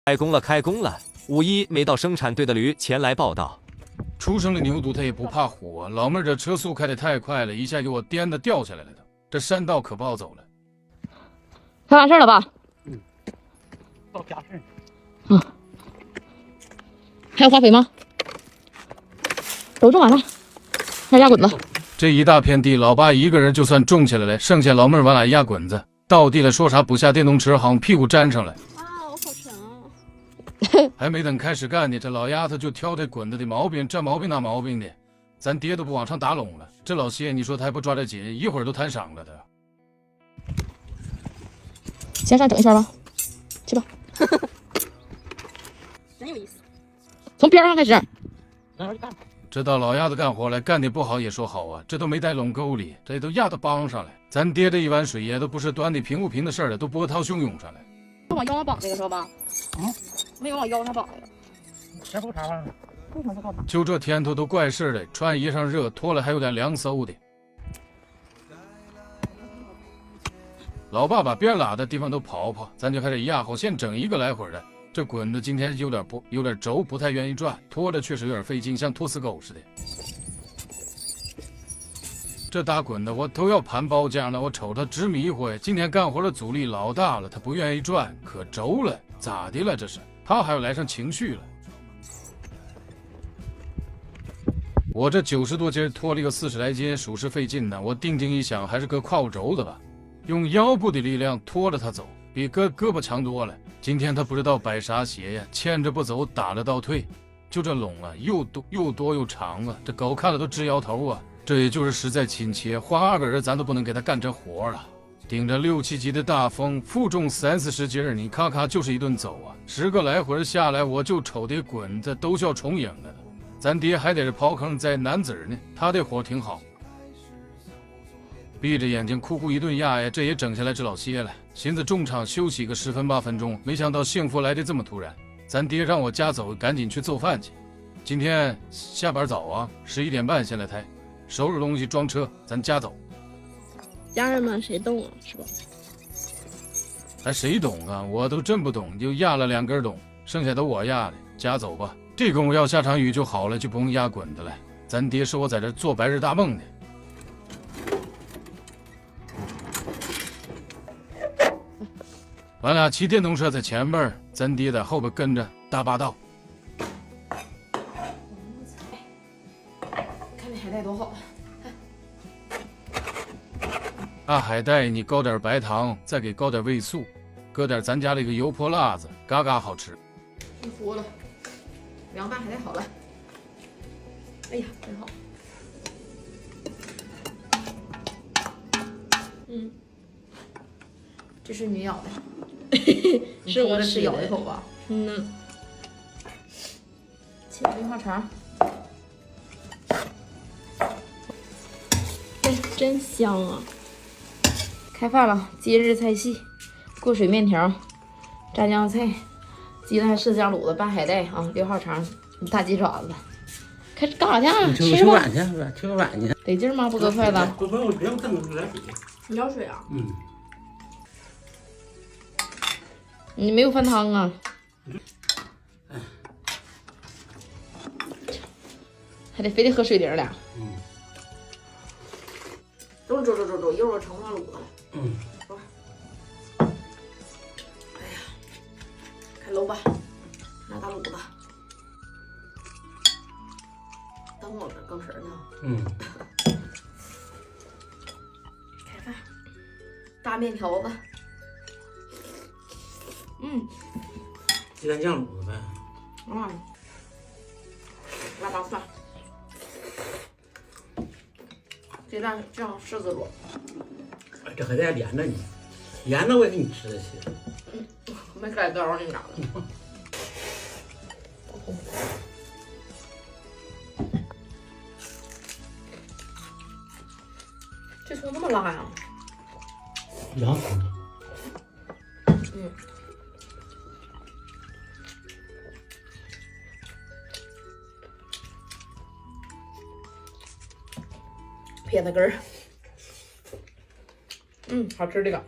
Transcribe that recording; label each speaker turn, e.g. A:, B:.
A: 开工了，开工了！5·1没到生产队的驴前来报道。
B: 出生的牛犊它也不怕火，老妹儿这车速开得太快了，一下给我颠的掉下来了都。这山道可不好走了。
C: 快完事了吧？
D: 到家事。
C: 还有化肥吗？都种完了，还压滚子。
B: 这一大片地，老爸一个人就算种起来了，剩下老妹儿往哪压滚子？到地了说啥不下电动车，好像屁股粘上了。
E: 啊，我好沉啊！
B: 还没等开始干呢，这老丫头就挑这滚子的毛病，这毛病那毛病的，咱爹都不往上打拢了。这老谢，你说他还不抓点紧，一会儿都摊赏了的。
C: 先上整一圈吧，去吧。
E: 真有意思。
C: 从边上开始。
B: 这到老丫头干活来，干的不好也说好啊，这都没带拢沟里，这都压到帮上来。咱爹这一碗水也都不是端的平不平的事儿了，都波涛汹涌上来。
E: 往腰上绑这个是吧？没有往腰上绑这个。
D: 这不啥玩意儿？
E: 为什么不绑？
B: 就这天头都怪事儿的，穿衣裳热，脱了还有点凉飕的。老爸把边拉的地方都刨刨，咱就开始压好，先整一个来回的。这滚子今天有点轴，不太愿意转，拖着确实有点费劲，像拖死狗似的。这大滚子我都要盘包浆了，我瞅他直迷糊。今天干活的阻力老大了，他不愿意转，可轴了，咋的了这是？他还要来上情绪了。我这90多斤拖了一个40来斤，属实费劲呢。我定睛一想，还是个胯骨轴子吧，用腰部的力量拖着他走，比胳膊强多了。今天他不知道摆啥鞋呀，牵着不走，打着倒退。就这拢啊，又多又长啊，这狗看了都直摇头啊。这也就是实在亲切，花2个人咱都不能给他干这活了。顶着6、7级的大风，负重30、40斤，你咔咔就是一顿走啊，10个来回下来，我就瞅这滚子都叫重影了。咱爹还得是刨坑在南子呢，他这活挺好。闭着眼睛哭哭一顿压呀，这也整下来这老些了。寻思中场休息个10分8分钟，没想到幸福来得这么突然。咱爹让我家走，赶紧去做饭去。今天下班早啊，11点半先来抬，收拾东西装车，咱家走。
E: 家人们谁动啊？是吧？
B: 还谁懂啊？我都真不懂，就压了2根懂，剩下都我压的。家走吧，这功夫要下场雨就好了，就不用压滚子了。咱爹说我在这做白日大梦呢。俺俩骑电动车在前边，咱爹在后边跟着大霸道。
E: 看这海带多好
B: 大海带你高点白糖，再给高点味素，搁点咱家这个油泼辣子，嘎嘎好吃。
E: 一锅了，凉拌海带好了。哎呀，真好。这是你咬的，是我吃咬一口吧？切绿花肠，哎，真香啊！开饭了，节日菜系：过水面条、炸酱菜、鸡蛋麝香卤子拌海带啊，6号肠、大鸡爪子。开始干啥去？吃
D: 碗去，吃个碗去。
E: 得劲吗？不搁筷子？
D: 不用，不用更有点水。
E: 你要水啊？
D: 嗯。
E: 你没有饭汤啊？还得非得喝水灵的。走，一会儿盛不上卤子了。走。哎呀，开搂吧，拿大卤子。等我更食呢。开饭，大面条子。
D: 鸡蛋酱卤子呗。
E: 腊八蒜，鸡蛋酱柿子卤。
D: 这还带连着呢，连着我也给你吃得起。
E: 没改刀你咋的？这葱这么辣呀？
D: 凉葱。
E: 撇子根儿，好吃这个。